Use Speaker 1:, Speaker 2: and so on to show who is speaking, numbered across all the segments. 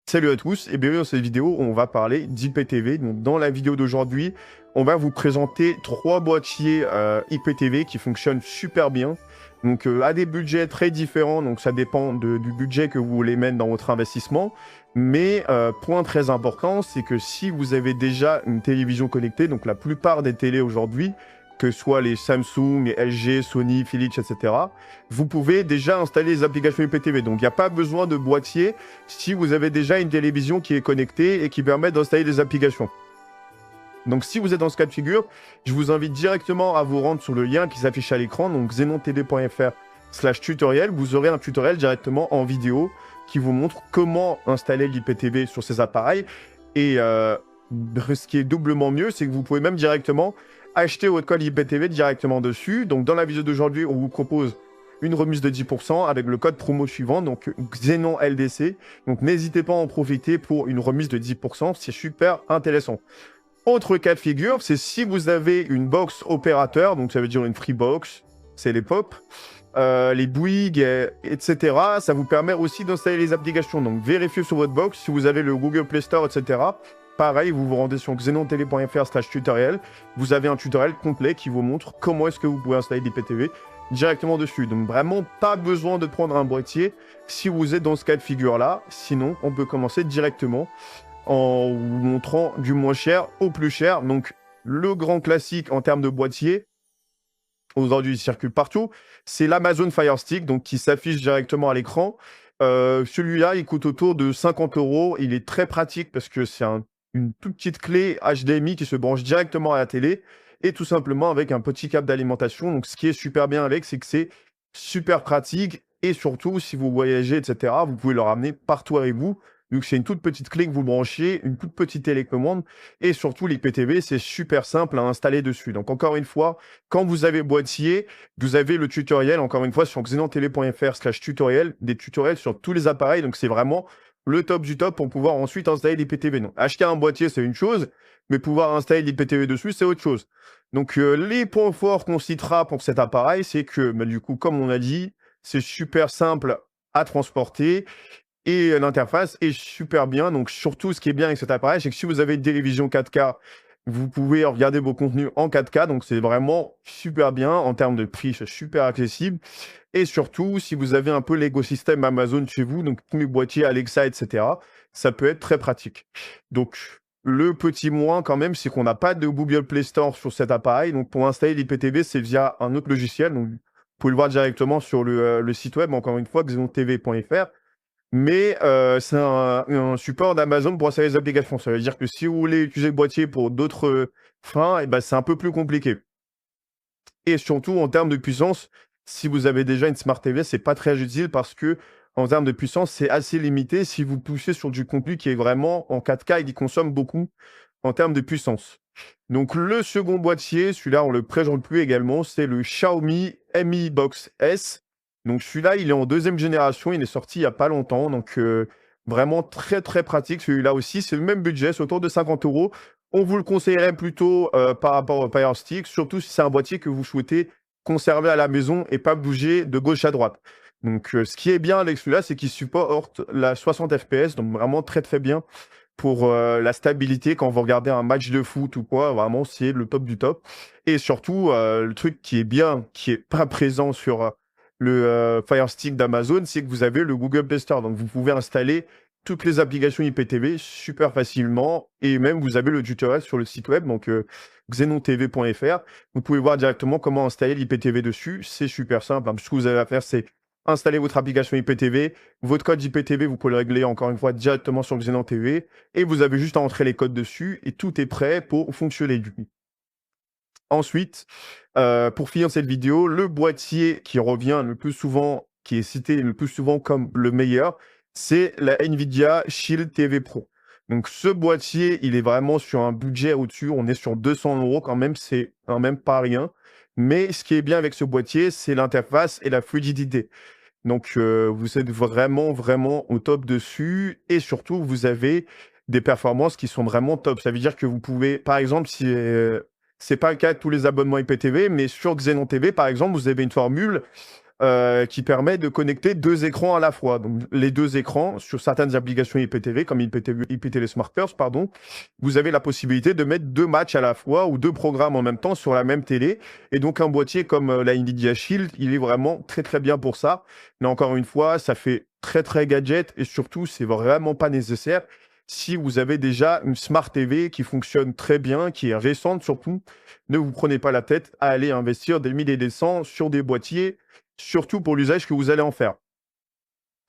Speaker 1: Salut à tous et bienvenue dans cette vidéo où on va parler d'IPTV. Donc, dans la vidéo d'aujourd'hui, on va vous présenter 3 boîtiers IPTV qui fonctionnent super bien. Donc à des budgets très différents, donc ça dépend du budget que vous voulez mettre dans votre investissement. Mais point très important, c'est que si vous avez déjà une télévision connectée, donc la plupart des télés aujourd'hui, que ce soit les Samsung, les LG, Sony, Philips, etc., vous pouvez déjà installer les applications IPTV. Donc il n'y a pas besoin de boîtier si vous avez déjà une télévision qui est connectée et qui permet d'installer des applications. Donc si vous êtes dans ce cas de figure, je vous invite directement à vous rendre sur le lien qui s'affiche à l'écran, donc xenontv.fr/tutoriel. Vous aurez un tutoriel directement en vidéo qui vous montre comment installer l'IPTV sur ces appareils. Et ce qui est doublement mieux, c'est que vous pouvez même directement acheter votre code IPTV directement dessus. Donc dans la vidéo d'aujourd'hui, on vous propose une remise de 10% avec le code promo suivant, donc XenonLDC. Donc n'hésitez pas à en profiter pour une remise de 10%, c'est super intéressant. Autre cas de figure, c'est si vous avez une box opérateur, donc ça veut dire une Freebox, c'est les POP, les Bouygues, etc. Ça vous permet aussi d'installer les applications. Donc vérifiez sur votre box si vous avez le Google Play Store, etc. Pareil, vous vous rendez sur xenontv.fr/tutoriel. Vous avez un tutoriel complet qui vous montre comment est-ce que vous pouvez installer l'IPTV directement dessus. Donc vraiment pas besoin de prendre un boîtier si vous êtes dans ce cas de figure-là. Sinon, on peut commencer directement en vous montrant du moins cher au plus cher. Donc le grand classique en termes de boîtier, aujourd'hui il circule partout, c'est l'Amazon Fire Stick, donc qui s'affiche directement à l'écran. Celui-là, il coûte autour de 50 €. Il est très pratique parce que c'est une toute petite clé HDMI qui se branche directement à la télé et tout simplement avec un petit câble d'alimentation. Donc, ce qui est super bien avec, c'est que c'est super pratique et surtout, si vous voyagez, etc., vous pouvez le ramener partout avec vous. Donc, c'est une toute petite clé que vous branchez, une toute petite télécommande et surtout, l'IPTV, c'est super simple à installer dessus. Donc, encore une fois, quand vous avez boîtier, vous avez le tutoriel, encore une fois, sur xenontv.fr/tutoriel, des tutoriels sur tous les appareils. Donc, c'est vraiment le top du top pour pouvoir ensuite installer l'IPTV. Donc, acheter un boîtier, c'est une chose, mais pouvoir installer l'IPTV dessus, c'est autre chose. Donc, les points forts qu'on citera pour cet appareil, c'est que, bah, du coup, comme on a dit, c'est super simple à transporter et l'interface est super bien. Donc, surtout, ce qui est bien avec cet appareil, c'est que si vous avez une télévision 4K, vous pouvez regarder vos contenus en 4K. Donc, c'est vraiment super bien. En termes de prix, c'est super accessible. Et surtout, si vous avez un peu l'écosystème Amazon chez vous, donc tous les boîtiers Alexa, etc., ça peut être très pratique. Donc, le petit moins quand même, c'est qu'on n'a pas de Google Play Store sur cet appareil. Donc, pour installer l'IPTV, c'est via un autre logiciel. Donc, vous pouvez le voir directement sur le site web, encore une fois, xenontv.fr. Mais c'est un support d'Amazon pour installer les applications. Ça veut dire que si vous voulez utiliser le boîtier pour d'autres fins, et ben, c'est un peu plus compliqué. Et surtout, en termes de puissance, si vous avez déjà une Smart TV, c'est pas très utile parce que en termes de puissance, c'est assez limité si vous poussez sur du contenu qui est vraiment en 4K et qui consomme beaucoup en termes de puissance. Donc le second boîtier, celui-là, on le présente plus également, c'est le Xiaomi Mi Box S. Donc celui-là, il est en 2e génération, il est sorti il y a pas longtemps, donc vraiment très, très pratique. Celui-là aussi, c'est le même budget, c'est autour de 50 €. On vous le conseillerait plutôt, par rapport au Fire Stick, surtout si c'est un boîtier que vous souhaitez conserver à la maison et pas bouger de gauche à droite. Donc ce qui est bien avec celui-là, c'est qu'il supporte la 60 FPS, donc vraiment très, très bien pour, la stabilité quand vous regardez un match de foot ou quoi, vraiment c'est le top du top. Et surtout, le truc qui est bien, qui est pas présent sur, le, Fire Stick d'Amazon, c'est que vous avez le Google Play Store. Donc vous pouvez installer toutes les applications IPTV super facilement et même vous avez le tutoriel sur le site web, donc xenontv.fr. Vous pouvez voir directement comment installer l'IPTV dessus. C'est super simple, hein. Tout ce que vous avez à faire, c'est installer votre application IPTV. Votre code IPTV, vous pouvez le régler encore une fois directement sur Xenon TV et vous avez juste à entrer les codes dessus et tout est prêt pour fonctionner du coup. Ensuite, pour finir cette vidéo, le boîtier qui revient le plus souvent, qui est cité le plus souvent comme le meilleur, c'est la Nvidia Shield TV Pro. Donc ce boîtier, il est vraiment sur un budget au-dessus, on est sur 200 € quand même, c'est quand même pas rien. Mais ce qui est bien avec ce boîtier, c'est l'interface et la fluidité. Donc vous êtes vraiment, vraiment au top dessus et surtout vous avez des performances qui sont vraiment top. Ça veut dire que vous pouvez par exemple si, c'est pas le cas de tous les abonnements IPTV, mais sur Xenon TV par exemple, vous avez une formule, qui permet de connecter 2 écrans à la fois. Donc les 2 écrans, sur certaines applications IPTV, comme IPTV Smarters, pardon, vous avez la possibilité de mettre 2 matchs à la fois ou 2 programmes en même temps sur la même télé. Et donc un boîtier comme la Nvidia Shield, il est vraiment très, très bien pour ça. Mais encore une fois, ça fait très, très gadget et surtout, c'est vraiment pas nécessaire si vous avez déjà une Smart TV qui fonctionne très bien, qui est récente surtout. Ne vous prenez pas la tête à aller investir des 1000 et des cents sur des boîtiers, surtout pour l'usage que vous allez en faire.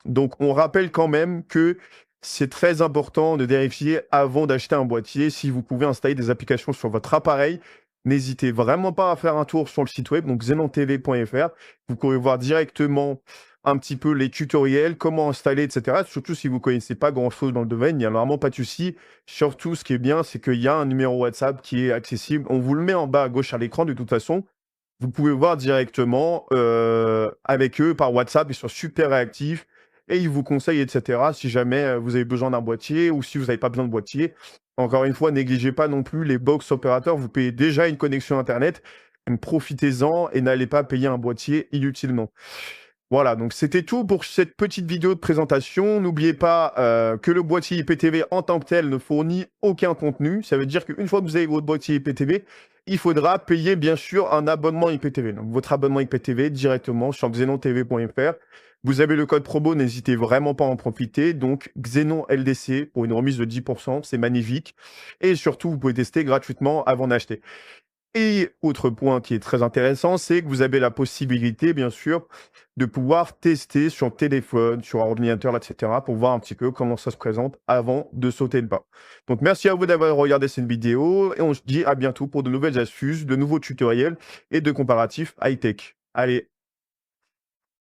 Speaker 1: Donc, on rappelle quand même que c'est très important de vérifier avant d'acheter un boîtier si vous pouvez installer des applications sur votre appareil. N'hésitez vraiment pas à faire un tour sur le site web, donc xenontv.fr. Vous pourrez voir directement un petit peu les tutoriels, comment installer, etc. Surtout si vous ne connaissez pas grand-chose dans le domaine, il n'y a vraiment pas de souci. Surtout, ce qui est bien, c'est qu'il y a un numéro WhatsApp qui est accessible. On vous le met en bas à gauche à l'écran de toute façon. Vous pouvez voir directement avec eux par WhatsApp. Ils sont super réactifs et ils vous conseillent, etc. Si jamais vous avez besoin d'un boîtier ou si vous n'avez pas besoin de boîtier. Encore une fois, négligez pas non plus les box opérateurs. Vous payez déjà une connexion Internet. Profitez-en et n'allez pas payer un boîtier inutilement. Voilà, donc c'était tout pour cette petite vidéo de présentation. N'oubliez pas que le boîtier IPTV en tant que tel ne fournit aucun contenu. Ça veut dire qu'une fois que vous avez votre boîtier IPTV, il faudra payer bien sûr un abonnement IPTV. Donc votre abonnement IPTV directement sur xenontv.fr. Vous avez le code promo, n'hésitez vraiment pas à en profiter. Donc Xenon LDC pour une remise de 10%, c'est magnifique. Et surtout, vous pouvez tester gratuitement avant d'acheter. Et autre point qui est très intéressant, c'est que vous avez la possibilité, bien sûr, de pouvoir tester sur téléphone, sur ordinateur, etc., pour voir un petit peu comment ça se présente avant de sauter le pas. Donc, merci à vous d'avoir regardé cette vidéo et on se dit à bientôt pour de nouvelles astuces, de nouveaux tutoriels et de comparatifs high-tech. Allez,